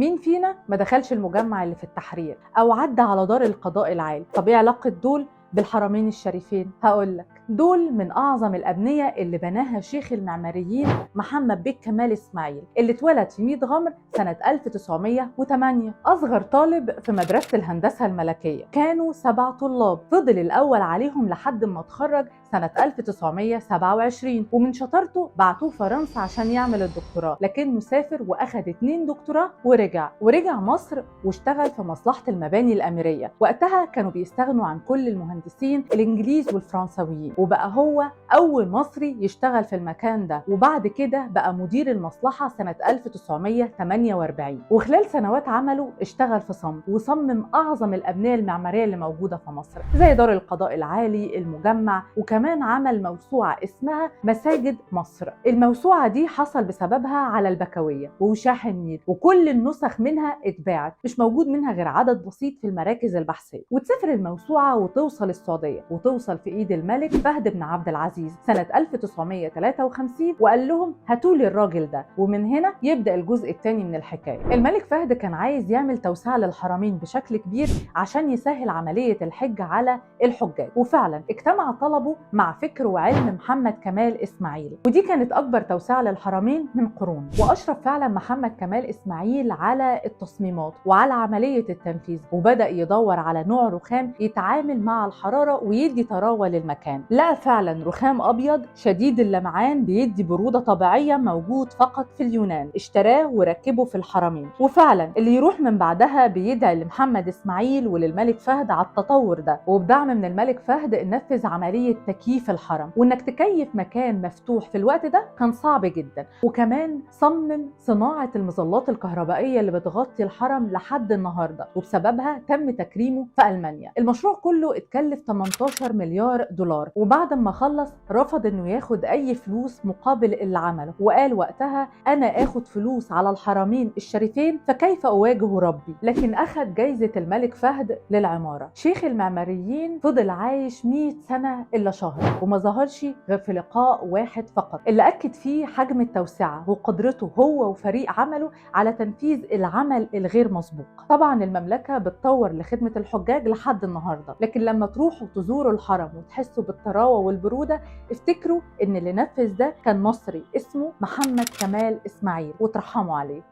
مين فينا ما دخلش المجمع اللي في التحرير أو عدى على دار القضاء العالي؟ طب إيه علاقة دول بالحرمين الشريفين؟ هقولك، دول من أعظم الأبنية اللي بناها شيخ المعماريين محمد بيك كمال إسماعيل، اللي اتولد في ميت غمر سنة 1908. أصغر طالب في مدرسة الهندسة الملكية، كانوا 7 طلاب، فضل الأول عليهم لحد ما اتخرج سنة 1927، ومن شطارته بعتوه فرنسا عشان يعمل الدكتوراه، لكنه سافر وأخد 2 دكتوراه ورجع مصر واشتغل في مصلحة المباني الأميرية. وقتها كانوا بيستغنوا عن كل المهندسين الإنجليز والفرنساويين، وبقى هو أول مصري يشتغل في المكان ده. وبعد كده بقى مدير المصلحة سنة 1948، وخلال سنوات عمله اشتغل في صمت وصمم أعظم الأبنية المعمارية اللي موجودة في مصر، زي دار القضاء العالي، المجمع، وكمان عمل موسوعة اسمها مساجد مصر. الموسوعة دي حصل بسببها على البكوية ووشاح النيل، وكل النسخ منها اتباعت، مش موجود منها غير عدد بسيط في المراكز البحثية. وتسافر الموسوعة وتوصل السعودية، وتوصل في ايد الملك فهد بن عبد العزيز سنة 1953، وقال لهم هاتوا لي الراجل ده. ومن هنا يبدأ الجزء الثاني من الحكاية. الملك فهد كان عايز يعمل توسعة للحرمين بشكل كبير عشان يسهل عملية الحج على الحجاج، وفعلا اجتمع طلبه مع فكر وعلم محمد كمال إسماعيل، ودي كانت أكبر توسعة للحرمين من قرون. وأشرف فعلا محمد كمال إسماعيل على التصميمات وعلى عملية التنفيذ، وبدأ يدور على نوع رخام يتعامل مع الحرارة ويدي طراوة للمكان. لقى فعلا رخام أبيض شديد اللمعان بيدي برودة طبيعية موجود فقط في اليونان، اشتراه وركبه في الحرمين. وفعلا اللي يروح من بعدها بيدعي لمحمد إسماعيل وللملك فهد على التطور ده، وبدعم من الملك فهد نفذ عملية تكييف الحرم. وإنك تكيف مكان مفتوح في الوقت ده كان صعب جدا. وكمان صمم صناعة المظلات الكهربائية اللي بتغطي الحرم لحد النهاردة، وبسببها تم تكريمه في ألمانيا. المشروع كله اتكلف 18 مليار دولار، وبعد ما خلص رفض انه ياخد اي فلوس مقابل اللي عمله، وقال وقتها انا اخد فلوس على الحرمين الشريفين فكيف اواجه ربي. لكن اخد جايزة الملك فهد للعمارة. شيخ المعماريين فضل عايش 100 سنة الا شهر، وما ظهرش غير في لقاء واحد فقط اللي اكد فيه حجم التوسعة وقدرته هو وفريق عمله على تنفيذ العمل الغير مسبوق. طبعا المملكة بتطور لخدمة الحجاج لحد النهاردة، لكن لما تروحوا تزوروا الحرم وتحسوا بالطراوة والبرودة، افتكروا ان اللي نفذ ده كان مصري اسمه محمد كمال إسماعيل، وترحموا عليه.